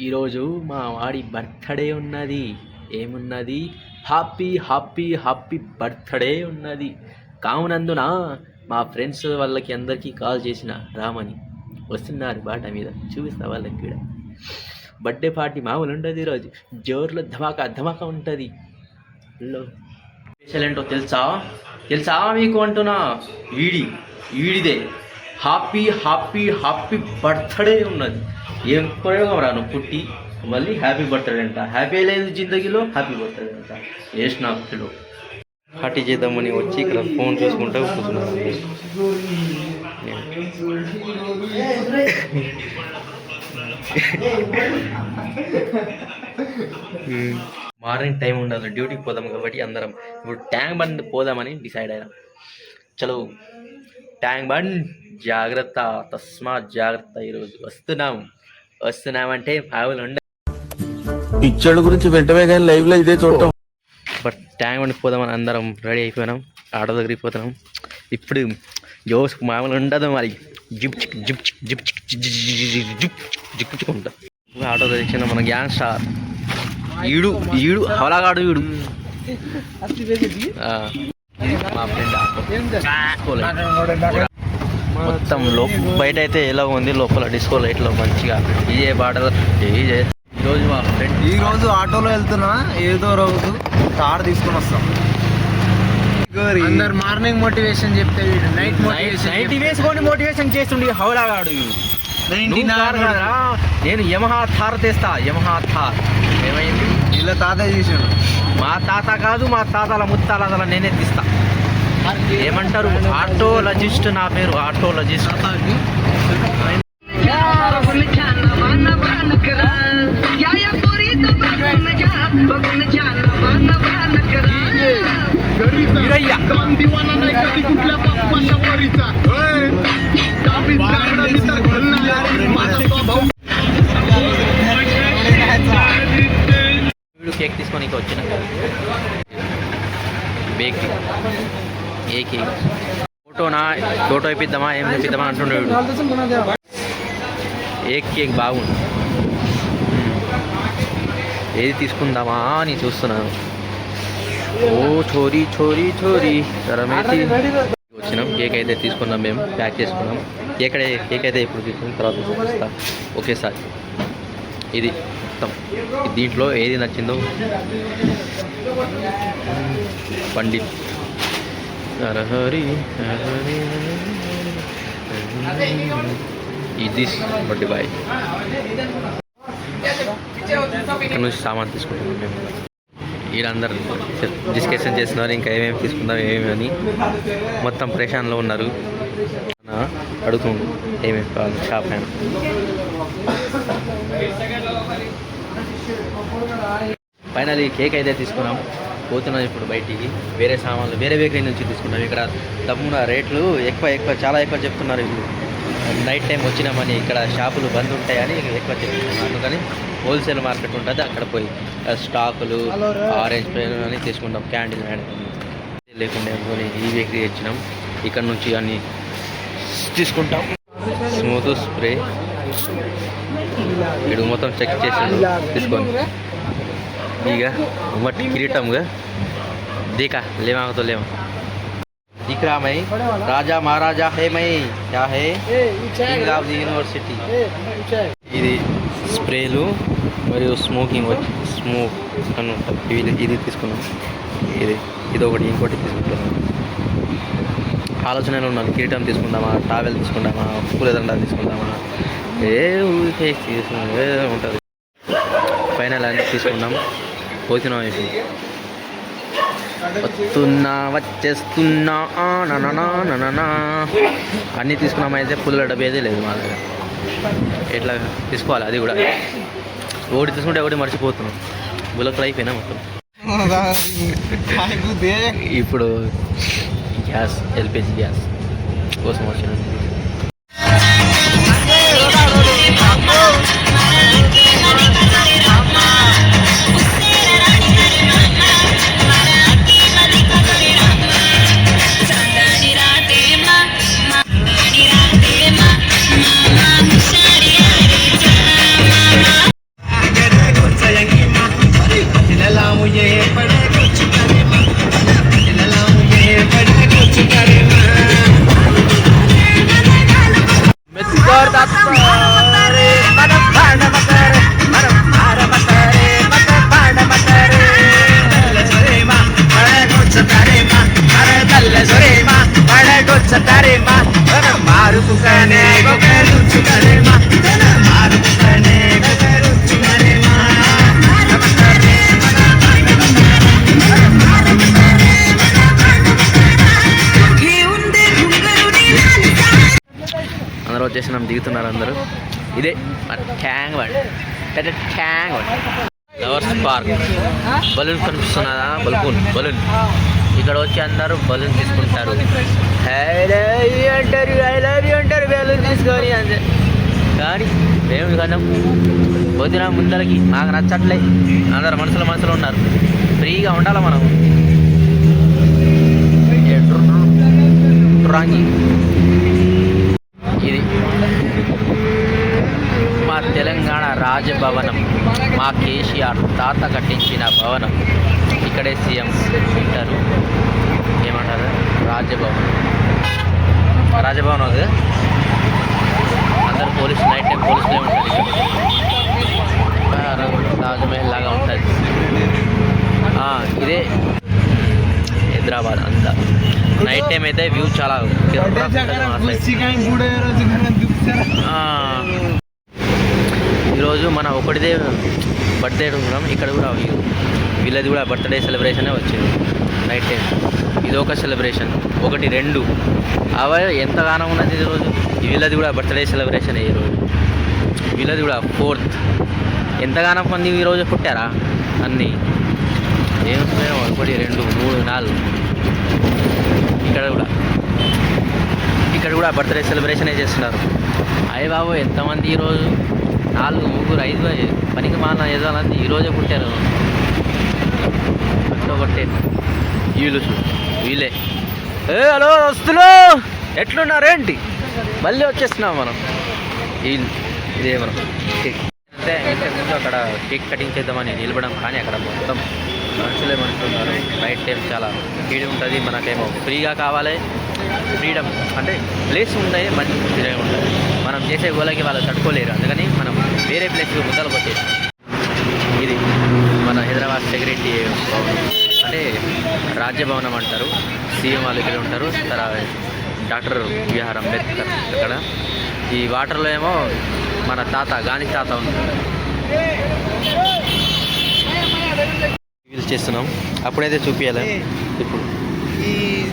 ఈరోజు మా వాడి బర్త్డే ఉన్నది. ఏమున్నది? హ్యాపీ హ్యాపీ హ్యాపీ బర్త్డే ఉన్నది. కావునందున మా ఫ్రెండ్స్ వాళ్ళకి అందరికీ కాల్ చేసిన రామని వస్తున్నారు బాట మీద. చూపిస్తా వాళ్ళకి కూడా. బర్త్డే పార్టీ మామూలు ఉంటుంది ఈరోజు. జోర్లో ధమాకా ధమాకా ఉంటుంది. స్పెషల్ ఏంటో తెలుసా మీకు అంటున్నా. వీడిదే హ్యాపీ హ్యాపీ హ్యాపీ బర్త్డే ఉన్నది. ఏం ప్రయోగం రాను పుట్టి మళ్ళీ హ్యాపీ బర్త్డే అంట. హ్యాపీ లేదు జిందగీలో, హ్యాపీ బర్త్డే అంట. వేసిన పిలో పార్టీ చేద్దామని వచ్చి ఇక్కడ ఫోన్ చూసుకుంటూ కూర్చున్నారు. మార్నింగ్ టైం ఉండదు, డ్యూటీకి పోదాం కాబట్టి అందరం ఇప్పుడు ట్యాంక్ బండ్ పోదామని డిసైడ్ అయినా. చలో ట్యాంక్ బండ్ జాగ్రత్త, తస్మాత్ జాగ్రత్త. ఈరోజు వస్తున్నామంటే మామూలు ఉండ పిక్చర్ గురించి వెంటనే కానీ లైవ్ లో ఇదే చూడటం. బట్ ట్యాంక్ బండ్ పోదామని అందరం రెడీ అయిపోయినాం. ఆటో దగ్గరికి పోతున్నాం. ఇప్పుడు జోస్ మామూలు ఉండదు మరి. జిప్ చిక్ జిప్ చిక్ జిప్ చిక్ జిప్ చిక్ ఉంటుంది. ఆటో తెచ్చిన మన గ్యాంగ్ స్టార్ ఈడు హవలాగాడు. ఈడు మా ఫ్రెండ్ మొత్తం బయట అయితే ఎలా ఉంది, లోపల డిస్కో లైట్లో మంచిగా డీజే పాటలు. ఈరోజు మా ఫ్రెండ్ ఈరోజు ఆటోలో వెళ్తున్నా. ఏదో రోజు కార్ తీసుకొని వస్తాం. అందరు మార్నింగ్ మోటివేషన్ చెప్తే నైట్ వేసుకొని మోటివేషన్ చేస్తుండే హౌలాగాడు. నేను యమహా థార్ తెస్తా. యమహా థార్ ఏమైంది? వీళ్ళ తాత చేసాడు. మా తాత కాదు, మా తాతల ముత్తాల నేనే తీస్తా. ఏమంటారు? ఆటోలజిస్ట్. నా పేరు ఆటోలజిస్ట్. కేక్ తీసుకొని వచ్చిన బేకరీ. ఏ కేక్? ఫోటో ఇప్పిద్దామా, ఏం ఇప్పిద్దామా అంటుండే. ఏ కేక్ బాగుంది, ఏది తీసుకుందామా అని చూస్తున్నాను. ఓ చోరీ చోరీ చోరీ తరమేసి వచ్చినాం. కేక్ అయితే తీసుకున్నాం, మేము ప్యాక్ చేసుకున్నాం. కేక్ అయితే ఇప్పుడు తీసుకున్న తర్వాత చూపిస్తా ఒకేసారి. ఇది మొత్తం దీంట్లో ఏది నచ్చిందో పండిత్ హరి ఇది బర్త్డే బాయ్. ఇక్కడ నుంచి సామాన్ తీసుకుంటున్నాం మేము. వీళ్ళందరూ డిస్కషన్ చేస్తున్నారు ఇంకా ఏమేమి తీసుకుందాం ఏమేమి అని. మొత్తం ప్రేషాన్లో ఉన్నారు. అడుగుతుండు ఏమేమి కావాలి షాప్ అయినా. ఫైనల్లీ కేక్ అయితే తీసుకున్నాం. పోతున్నాం ఇప్పుడు బయటికి. వేరే సామాన్లు వేరే బేకరీ నుంచి తీసుకున్నాం. ఇక్కడ తమ్మున రేట్లు ఎక్కువ చాలా ఎక్కువ చెప్తున్నారు. ఇప్పుడు నైట్ టైం వచ్చినామని ఇక్కడ షాపులు బంద్ ఉంటాయని ఎక్కువ చెప్తున్నాను. అందుకని హోల్సేల్ మార్కెట్ ఉంటుంది, అక్కడ పోయి స్టాకులు ఆరెంజ్ పెన్ అని తీసుకుంటాం. క్యాండిల్ లేకుండా ఈ బేకరీ వచ్చినాం. ఇక్కడ నుంచి అన్నీ తీసుకుంటాం. స్మూత్ స్ప్రే ఇడు మొత్తం చెక్ చేసి తీసుకొని ఇక మట్టి కిరీటంగా देखा लेवा तो लेवा दिख रहा मैं राजा महाराजा है मैं क्या है किंग ऑफ द यूनिवर्सिटी. ఇది స్ప్రేలు మరియు స్మోకింగ్ స్మోక్ అని ఉంటుంది. ఇది తీసుకున్నాం. ఇది ఒకటి ఇంకోటి తీసుకుంటున్నాం. ఆలోచనలు ఉన్నాను. కిరీటం తీసుకుందామా, టావెల్ తీసుకుందామా, పూలదండ తీసుకుందామా, ఊరికే ఉంటుంది. ఫైనల్ అన్నీ తీసుకున్నాం. పోతున్నాం. ఇప్పుడు వచ్చేస్తున్నా అన్నీ తీసుకున్నాం. అయితే పుల్ల డబ్బు అయితే లేదు మా దగ్గర. ఎట్లా తీసుకోవాలి అది కూడా. ఒకటి తీసుకుంటే ఒకటి మర్చిపోతున్నాం. బుల్లకులు అయిపోయినా మొత్తం. ఇప్పుడు గ్యాస్ ఎల్పిజి గ్యాస్ కోసం వచ్చిన Mira ఎక్కిస్తున్నాం, దిగుతున్నారు అందరూ. ఇదే ట్యాంక్ బండ్, పెద్ద Tank Bund. Lovers park. Balloon కనిపిస్తున్నదా? బలూన్. ఇక్కడ వచ్చి అందరూ బలూన్ తీసుకుంటారు. ఐ లవ్ యూ అంటారు బలూన్ తీసుకొని అంతే. కానీ మేము కదా వదిన ముందరకి నాకు నచ్చట్లే. అందరు మనసులో ఉన్నారు. ఫ్రీగా ఉండాలి మనం. రాంగి ఇది మా తెలంగాణ రాజభవనం. మా కేసీఆర్ తాత కట్టించిన భవనం. ఇక్కడే సీఎం ఉంటారు. ఏమంటారు? రాజభవనం అది. అందరు పోలీసులు, నైట్ టైం పోలీసులే ఉంటారు ఇక్కడ. తాజ్మహల్ లాగా ఉంటుంది. ఇదే హైదరాబాద్ అంతా. నైట్ టైం అయితే వ్యూ చాలా ఈరోజు మన ఒకటిదే బర్త్డే ఉన్నాం. ఇక్కడ కూడా వీళ్ళది కూడా బర్త్డే సెలబ్రేషనే వచ్చింది నైట్ టైం. ఇది ఒక సెలబ్రేషన్, 1, 2 అవి ఎంతగానో ఉన్నది ఈరోజు. వీళ్ళది కూడా బర్త్డే సెలబ్రేషన్ ఈరోజు. వీళ్ళది కూడా 4th. ఎంతగానో మంది ఈరోజు పుట్టారా అన్నీ. ఏమవుతున్నాయో 1, 2, 3, 4. ఇక్కడ కూడా బర్త్డే సెలబ్రేషన్ చేస్తున్నారు. అయ్య బాబు ఎంతమంది ఈరోజు 4, 3, 5 పనికి మాన ఎదాలంటే ఈరోజే పుట్టారు. ఒకటే వీళ్ళే. హలో వస్తులు ఎట్లున్నారేంటి? మళ్ళీ వచ్చేస్తున్నాం మనం. ఇదే మనం అంటే ఇంతకుముందు అక్కడ కేక్ కటింగ్ చేద్దామని నిలబడం, కానీ అక్కడ మొత్తం మనుషులే ఉన్నారు. నైట్ టైం చాలా హీడ్ ఉంటుంది. మనకేమో ఫ్రీగా కావాలి. ఫ్రీడమ్ అంటే ప్లేస్ ఉంటాయి, మంచి ఫ్రీగా ఉంటుంది. మనం చేసే గోలకి వాళ్ళు తట్టుకోలేరు. అందుకని మనం వేరే ప్లేస్కి ముందర పోతే. ఇది మన హైదరాబాద్ సెక్రటరీ అంటే రాజ్యభవనం అంటారు. సీఎం వాళ్ళు ఇక్కడ ఉంటారు. డాక్టర్ బిఆర్ అంబేద్కర్ అక్కడ. ఈ వాటర్లో ఏమో మన గాంధీ తాత ఉంటాడు. యూజ్ చేస్తున్నాం. అప్పుడైతే చూపించాలి. ఇప్పుడు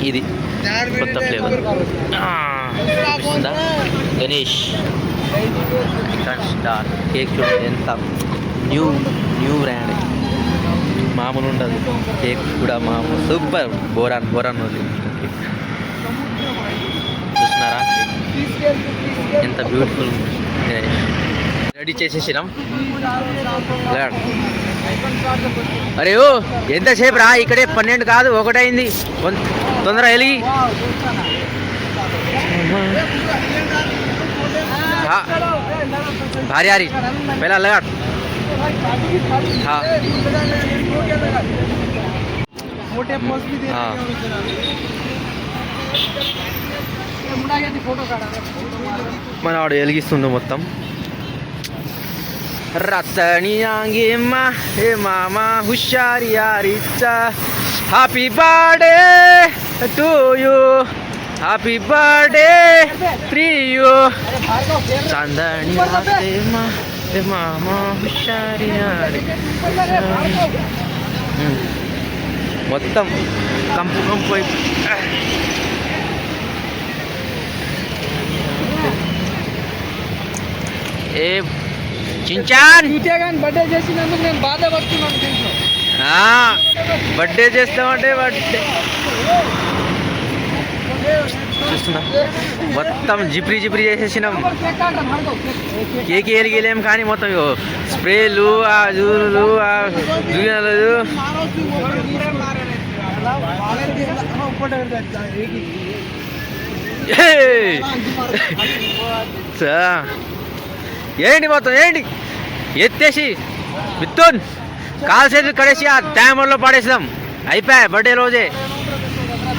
ఇది కొత్త ఫ్లేవర్ చూపిస్తుందా? గణేష్ స్టార్ కేక్ చూడండి ఎంత న్యూ బ్రాండ్. మామూలు ఉండదు కేక్ కూడా. మామూలు సూపర్. బోరాన్ ఉంది. చూస్తున్నారా ఎంత బ్యూటిఫుల్. రెడీ చేసేసినాం. అరే ఓ ఎంతసేపు రా? ఇక్కడే 12 కాదు 1 అయింది. తొందర వెలిగి. भारी आ रही पहला लगा। हाँ మనవాడు వెలిగిస్తుండు మొత్తం. రతనియాంగేమ్మ హే మామ హుషారి యారిచ్చా happy birthday to you happy birthday to you చందని హే మామ హుషారి యారి మొత్తం కంపు కంపు ఏ చించాన్ బర్త్డే చేసినందుకు నేను బాధపడుతున్నాను. బర్త్డే చేస్తామంటే బర్త్డే చూస్తున్నా మొత్తం జిప్రీ చేసేసినాం. కేక్ ఎలిగలేం కానీ మొత్తం స్ప్రేలు ఆ జూలు ఆ జూలు ఏంటి మొత్తం ఏంటి ఎత్తేసి విత్తోన్ కాలు చేతులు కడేసి ఆ డ్యామర్లో పడేసాం. అయిపోయా బర్త్డే రోజే.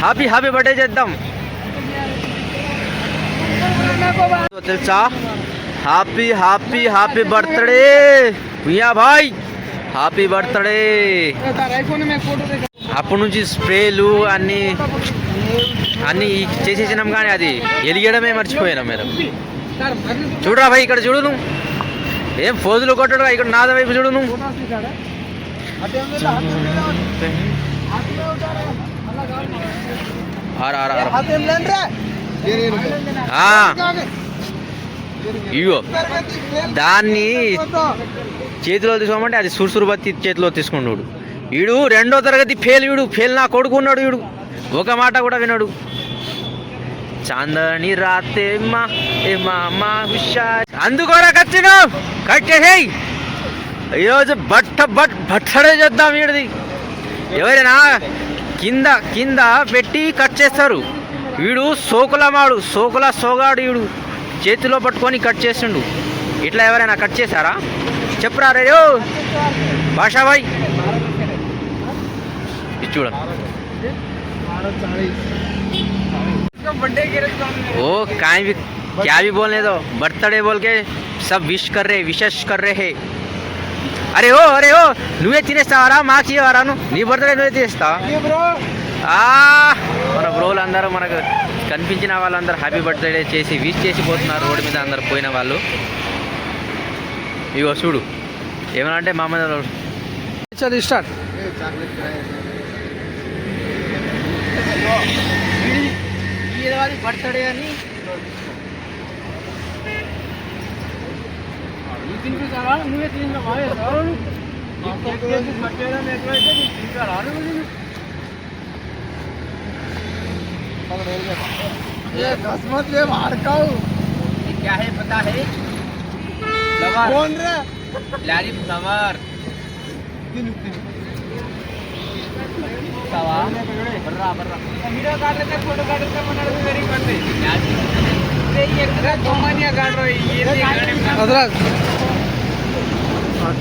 హ్యాపీ బర్త్డే చేద్దాం తెలుసా. హ్యాపీ బర్త్డే భయ్యా భాయ్, హ్యాపీ బర్త్డే. అప్పటి నుంచి స్ప్రేలు అన్నీ చేసేసినాం కానీ అది ఎలిగడమే మర్చిపోయినాం మేడం. చూడరా భాయ్ ఇక్కడ చూడు నువ్వు ఏం ఫోజులు కొట్టడు. ఇక్కడ నాద వైపు చూడు నువ్వు. ఇగో దాన్ని చేతిలో తీసుకోమంటే అది సురుసురుబత్తి చేతిలో తీసుకున్నాడు. వీడు 2వ తరగతి ఫెయిల్, వీడు ఫెయిల్ నా కొడుకున్నాడు. వీడు ఒక మాట కూడా వినడు. చాందని రాతే మా ఏ మామా హుషార్ అందుకోరా ఖర్చును కట్ చేసేయి. ఈరోజు బట్టడే చేద్దాం. వీడిది ఎవరైనా కింద కింద పెట్టి కట్ చేస్తారు. వీడు సోగాడు. వీడు చేతిలో పట్టుకొని కట్ చేసిండు. ఇట్లా ఎవరైనా కట్ చేశారా చెప్పురా రేయో భాషాబాయ్. ఇది చూడండి. ओ क्या भी बोलने दो. बर्थडे बोल के सब विशेष कर रहे हैं. అరే ఓ నువ్వే తినేస్తావారా? మాకు ఇవ్వరా? నీ బర్త్డే నువ్వే తినేస్తావా? మన బ్రోలు అందరూ మనకు కనిపించిన వాళ్ళందరూ హ్యాపీ బర్త్డే చేసి విష్ చేసి పోతున్నారు. రోడ్డు మీద అందరు పోయిన వాళ్ళు. ఇగో చూడు ఏమన్నా అంటే మా మీద స్టార్ట్ బర్త్డే అని తినిపించాలా? నువ్వే తినిపించావా? क्या है पता है? कौन रे? लारी फ्लावर बर्रा वीडियो काट लेते फोटो काट लेते मनाड़ वेरी करते ये गोमानिया काट रहे ये हजरत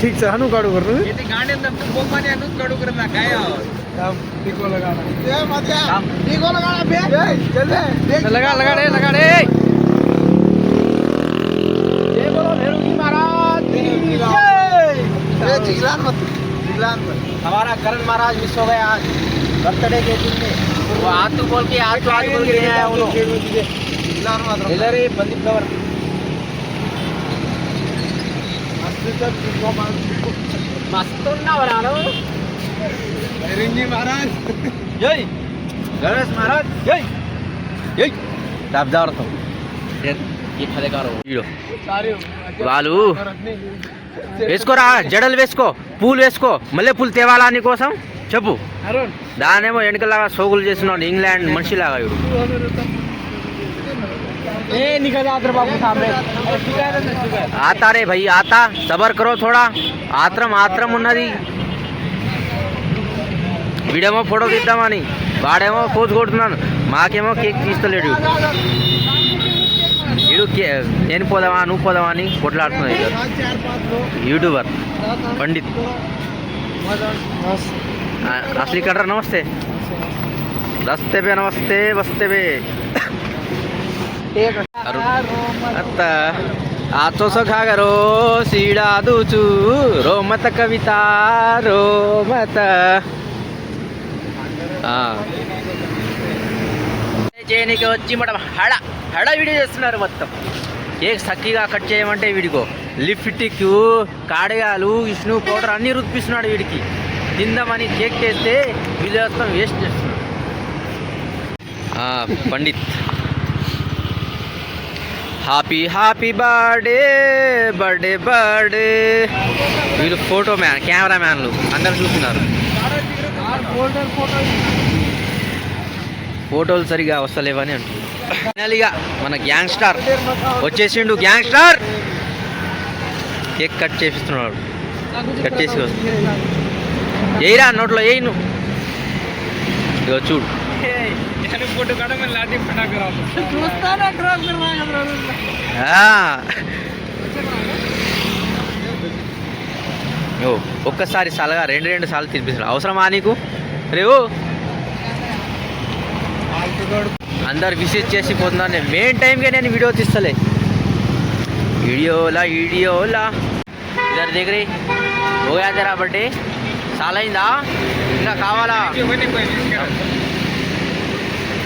ठीक से हनु काढू कर ये ते गांडे में तो गोमानिया नु काढू करना काय काम टिको लगाना ए मजा टिको लगाना बे चल दे लगा दे ये बोलो भेरू जी महाराज जय जिगलान मत हमारा करण महाराज मिस हो गए आज बर्थडे के दिन में. वो आज बोल के आज बोल के नहीं आया. उन्होंने इधर ही बंदी फ्लावर मस्त ना बना रहा हूँ. रिंजी महाराज जय गणेश महाराज जय दाबदार तो ये फलेकार వాళ్ళు వేసుకోరా జడలు వేసుకో పూలు వేసుకో మల్లె పూలు తేవాలా అని కోసం చెప్పు. దానేమో వెనకలాగా సోగులు చేస్తున్నాడు ఇంగ్లాండ్ మనిషిలాగా. వీడు ఆతా రే భయ్ ఆతా సబర్ కరో థోడా. ఆత్రం ఉన్నది. వీడేమో ఫోటో తీద్దామని వాడేమో పోజు కొడుతున్నాను. మాకేమో కేక్ తీస్తలేడు. వీడు నేను పోదామా నువ్వు పోదామా అని కొట్లాడుతున్నాడు. యూట్యూబర్ పండిత్ असली कट रहा. नमस्ते रस्ते पे बस्ते पे आता आतो सो खा करो सीड़ा दूचू रोमत कविता रोमत చేయనికి వచ్చి మనం హడ వీడియో చేస్తున్నారు. మొత్తం కేక్ సక్కిగా కట్ చేయమంటే వీడికో లిప్స్టిక్ కాడగాలు విష్ణు పౌడర్ అన్నీ రుద్దిస్తున్నాడు. వీడికి తిందామని కేక్ చేస్తే వీళ్ళొస్తాం వేస్ట్ చేస్తున్నాడు. Pandit happy birthday. వీళ్ళు ఫోటో మ్యాన్ కెమెరా మ్యాన్లు అందరు చూస్తున్నారు. ఫోటోలు సరిగా వస్తలేవని అంటున్నారు. ఫైనల్గా మన గ్యాంగ్స్టార్ వచ్చేసిండు. గ్యాంగ్స్టార్ కేక్ కట్ చేపిస్తున్నాడు. కట్ చేసి ఏయిరా నోట్లో ఏయి నువ్వు. ఇగో చూడు ఒక్కసారి సాలుగా రెండు సార్లు తినిపిస్తున్నాడు. అవసరమా నీకు? రేవు అందరు విజిట్ చేసి పోతున్నాను. మెయిన్ టైంగా నేను వీడియో తీస్తలే. వీడియోలా ఇద్దరు దగ్గర పోయా జరా బర్త్డే చాలా అయిందా? ఇంకా కావాలా?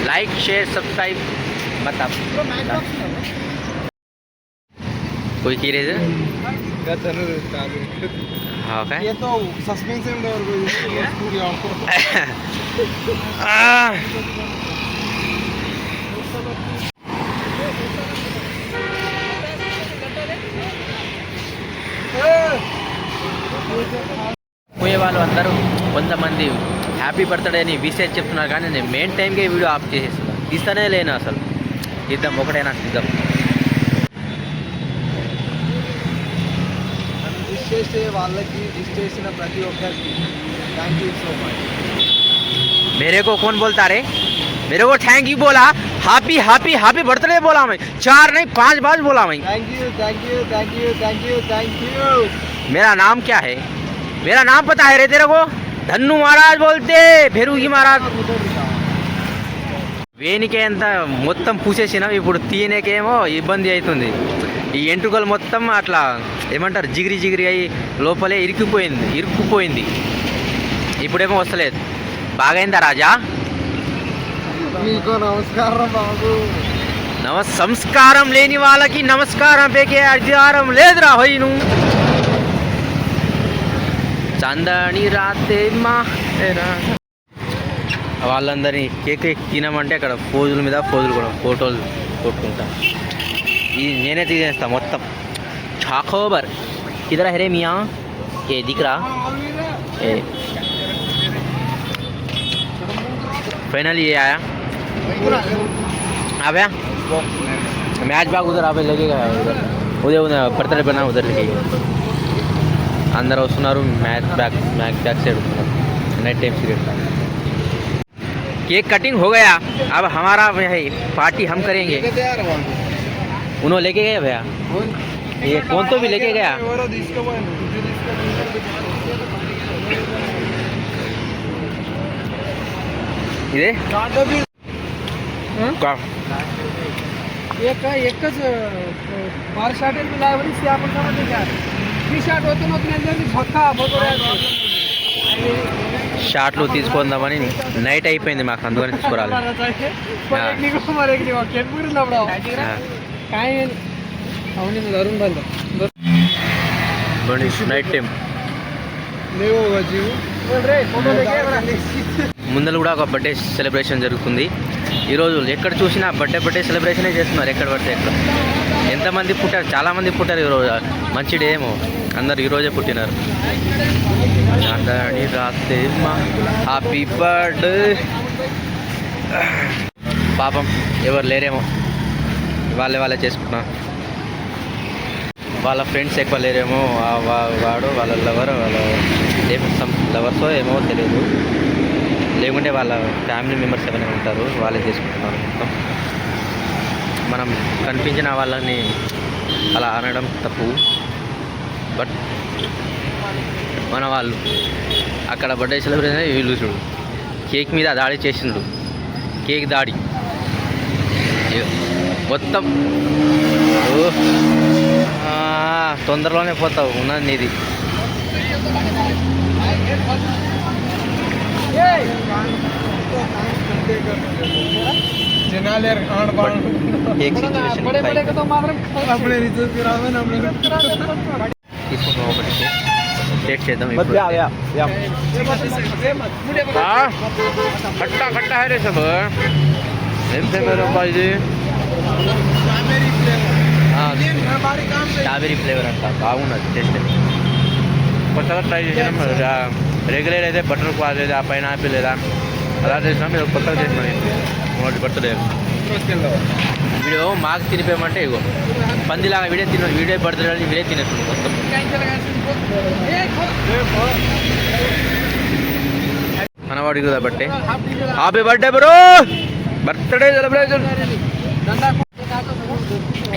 लाइक शेयर सब्सक्राइब बता. कोई की रे हाँ काय ये तो सस्पेंस है और పోయే వాళ్ళు అందరూ కొంతమంది హ్యాపీ బర్త్డే అని విషయం చెప్తున్నారు, కానీ నేను మెయిన్ టైంకే వీడియో ఆఫ్ చేసేస్తున్నాను. తీస్తానే లేను అసలు. ఇద్దాం ఒకటైనా ఇద్దాం. విష్ చేసే వాళ్ళకి, విష్ చేసిన ప్రతి ఒక్కరికి థ్యాంక్ యూ సో మచ్. मेरे को कौन बोलता रे? मेरे को थैंक यू बोला, हैप्पी हैप्पी हैप्पी बर्थडे बोला मैं, 4 नहीं 5 बार बोला मैं. Thank you thank you thank you thank you thank you. मेरा नाम क्या है? मेरा नाम पता है रे तेरे को? धन्नु महाराज बोलते, भेरूगी महाराज. వేనికే అంత మొత్తం పూసేసిన, ఇప్పుడు తీయనేకేమో ఇబ్బంది అవుతుంది. ఈ ఎంట్రుకలు మొత్తం అట్లా ఏమంటారు జిగిరి జిగిరి అయ్యి లోపలే ఇరుక్కుపోయింది. ఇప్పుడేమో వస్తలేదు. బాగైందా రాజా? మీకు నమస్కారం బాబు. సంస్కారం లేని వాళ్ళకి నమస్కారం పేకే అధికారం లేదురా హోయిను. చందని రాతే మా వాళ్ళందరినీ కేక్ తినమంటే అక్కడ పోజుల మీద పోజులు కూడా ఫోటోలు కొట్టుకుంటా. ఇది నేనే తీసేస్తా మొత్తం. చాకోబర్ ఇదరా హరే మియా ఏ దిక్రా ఏ. फाइनली ये आया. अब मैच बैग उधर आप लगेगा उधर बर्थडे बना उधर लगेगा. अंदर वस्तुన్నారు match bag side night time serial. Cake cutting हो गया. अब हमारा है पार्टी हम करेंगे. उन्होंने लेके गए भैया, ये कौन तो भी लेके गया. इधे एकच बार शॉट मिळाल्यावर ते आपण समजते का 3 शॉट होते नव्हते झक्का షాట్లు తీసుకుందామని నైట్ అయిపోయింది మాకు, అందుకని తీసుకురాలి. నైట్ టైం ముందర కూడా ఒక బర్త్డే సెలబ్రేషన్ జరుగుతుంది. ఈరోజు ఎక్కడ చూసినా బర్త్డే సెలబ్రేషనే చేస్తున్నారు. ఎక్కడ పడితే ఎక్కడ ఎంతమంది పుట్టారు, చాలామంది పుట్టారు ఈరోజు. మంచి డే ఏమో, అందరు ఈరోజే పుట్టినారు. రాస్తే హ్యాపీ బర్త్డే. పాపం ఎవరు లేరేమో, వాళ్ళే చేసుకున్నారు. వాళ్ళ ఫ్రెండ్స్ ఎక్కువ లేరేమో. వాడు వాళ్ళ లవర్ లవర్సో ఏమో తెలియదు, లేకుంటే వాళ్ళ ఫ్యామిలీ మెంబర్స్ ఎవరైనా ఉంటారు, వాళ్ళే చేసుకుంటున్నారు మొత్తం. మనం కనిపించిన వాళ్ళని అలా అనడం తప్పు. బట్ మన వాళ్ళు అక్కడ బర్త్డే సెలబ్రేషన్ వీళ్ళు చూడు కేక్ మీద దాడి చేసిండు. కేక్ దాడి మొత్తం. తొందరలోనే పోతావు ఉన్నది నీది. తీసుకుంటాం ఒకటి టేస్ట్ చేద్దాం. खट्टा खट्टा है रे सब. ఏం ఫ్లేవర్ అబ్బా ఇది? స్ట్రాబెరీ ఫ్లేవర్ అంట, బాగున్నది టేస్ట్. కొత్తగా ట్రై చేసినాం. రెగ్యులర్ అయితే బటర్ క్వాల్ లేదా పైనాపిల్ లేదా అలా చేసినాం. ఇది కొత్తగా చేసినాం బర్త్డే వీడియో. మాకు తినిపోయామంటే ఇగో పందిలాగా వీడియో బర్త్డే వీడియో తినేస్తుంది మొత్తం. మనవాడికి కదా birthday. Happy birthday bro, birthday celebration.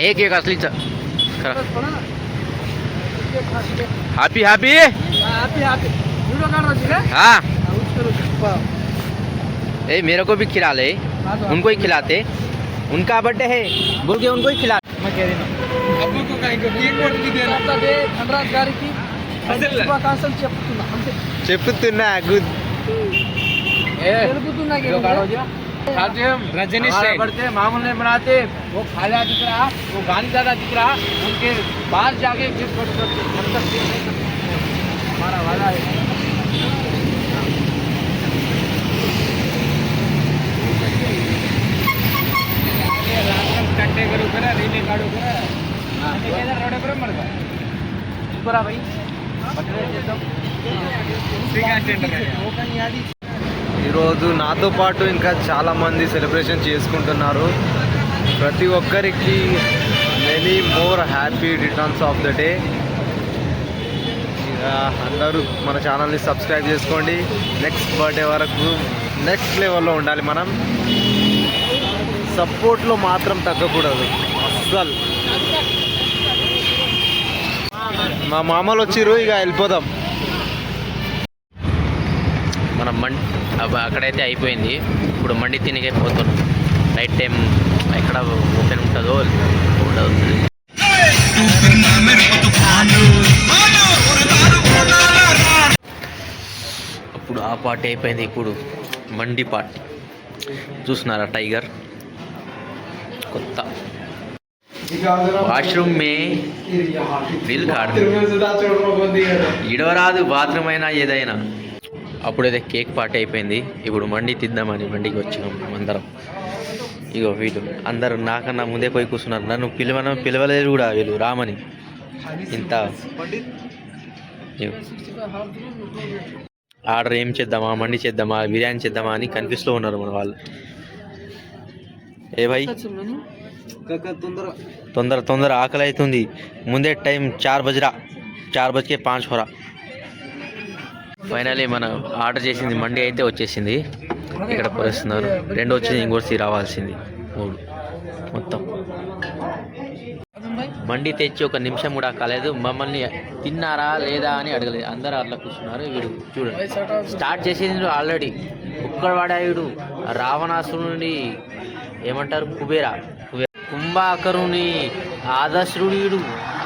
एक असलीचा हैप्पी हैप्पी. हाँ ए मेरे को भी खिला ले, उनको ही खिलाते. उनका बर्थडे है बोल के उनको ही खिला. చెప్తున్నా रजनी बढ़ते मामूल नहीं बनाते. वो खाला दिख रहा, वो गाली ज़्यादा दिख रहा. उनके पास जाके हमारा वाला है. कंटे करो करा रीले काढो करा रोडे पर मरता भाई. ఈరోజు నాతో పాటు ఇంకా చాలామంది సెలబ్రేషన్ చేసుకుంటున్నారు. ప్రతి ఒక్కరికి many more happy returns of the day. అందరూ మన ఛానల్ని సబ్స్క్రైబ్ చేసుకోండి. నెక్స్ట్ బర్త్డే వరకు నెక్స్ట్ లెవెల్లో ఉండాలి. మనం సపోర్ట్లో మాత్రం తగ్గకూడదు అస్సలు. మా మామలు వచ్చిర్రు, ఇక వెళ్ళిపోదాం. మనం అక్కడైతే అయిపోయింది. ఇప్పుడు మండి తినికే పోతున్నాం. నైట్ టైం ఎక్కడ ఓపెన్ ఉంటుందో ఉండదు. అప్పుడు ఆ పార్టీ అయిపోయింది. ఇప్పుడు మండి పార్టీ చూస్తున్నారా? టైగర్ కొత్త వాష్రూమ్ మే బిల్ కార్డు ఇడవరాదు, బాత్రూమ్ అయినా ఏదైనా. అప్పుడైతే కేక్ పార్టీ అయిపోయింది. ఇప్పుడు మండి తిద్దామని మండికి వచ్చినాం అందరం. ఇగో వీళ్ళు అందరూ నాకన్నా ముందే పోయి కూర్చున్నారు. నన్ను పిలవలేదు కూడా వీళ్ళు రామని. ఇంత ఆర్డర్ ఏం చేద్దామా, మండి చేద్దామా, బిర్యానీ చేద్దామా అని కన్ఫ్యూజ్లో ఉన్నారు మన వాళ్ళు. ఏ భాయ్ తొందర ఆకలి అవుతుంది. ముందే టైం 4 బజరా, 4:05 హోరా. ఫైనలీ మనం ఆర్డర్ చేసింది మండి అయితే వచ్చేసింది. ఇక్కడ పరిస్తున్నారు. 2 వచ్చింది, ఇంకోటి రావాల్సింది 3 మొత్తం. మండి తెచ్చి 1 నిమిషం కూడా కాలేదు. మమ్మల్ని తిన్నారా లేదా అని అడగలేదు. అందరూ అట్లా కూర్చున్నారు. వీడు చూడండి స్టార్ట్ చేసేది ఆల్రెడీ. ఒక్కడ వాడాయుడు రావణాసురుని ఏమంటారు, కుంభాకరుని ఆదర్శుడు వీడు.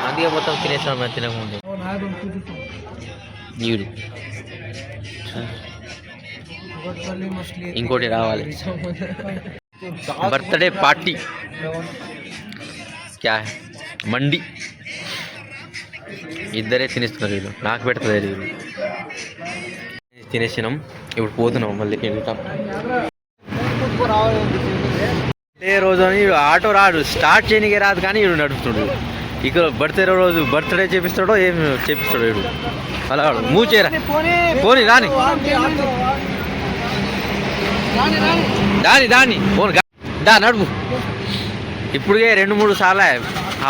అందుకే మొత్తం తినేసాం మేము తినకముందు. వీడు ఇంకోటి రావాలి. బర్త్డే పార్టీ క్యా మండి. ఇద్దరే తినేస్తున్నారు వీళ్ళు, నాకు పెడతలేదు వీళ్ళు. తినేసినాం. ఇప్పుడు పోతున్నాం మళ్ళీ వెళ్తాం. ఏ రోజు అని ఆటో రాడు, స్టార్ట్ చేయనికే రాదు, కానీ వీడు నడుపుతున్నాడు. ఇక్కడ బర్త్డే చేపిస్తాడో ఏం చేపిస్తాడో వీడు. అలా మూవ్ చేయరా, పోనీ రాని దాని పోను దా నడుపు. ఇప్పుడే 2-3 సార్లు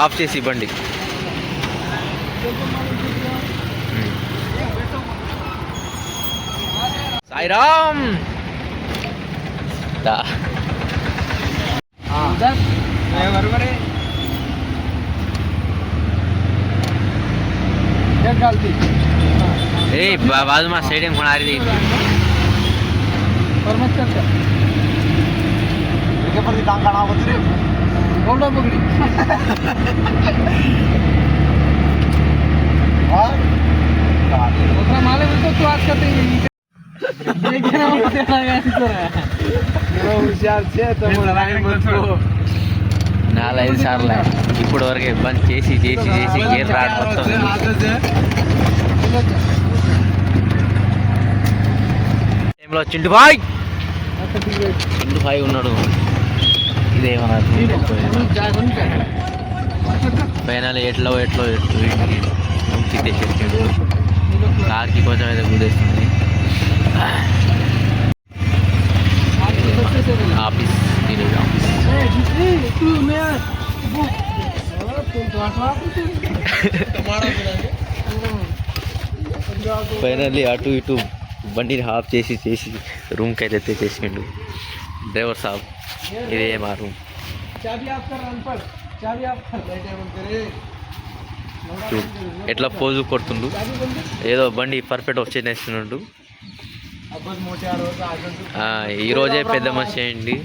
ఆఫ్ చేసి బండి. సాయిరామ్ దా बाजू में स्टेडियम बना रही थी. నాలుగు 5 సార్లు ఇప్పుడు వరకే బంద్ చేసి గేర్ రాడ్ మొత్తం. టైంలో చింటు భాయ్ ఉన్నాడు. ఇదేమన్నా ఫైనల్ ఎట్లో తిట్టేసేసాడు. కార్కి కొంచెం అయితే గుదేస్తుంది. ఆఫీస్ ఫైనల్లీ అటు ఇటు బండిని హాఫ్ చేసి రూమ్కి అయితే తెచ్చేసిండు డ్రైవర్ సాబ్. ఇదే మా రూమ్. చూడు ఎట్లా పోజు కొడుతుండు. ఏదో బండి పర్ఫెక్ట్ వచ్చేసినట్టు. ఈరోజే పెద్ద మనిషి అయ్యండి.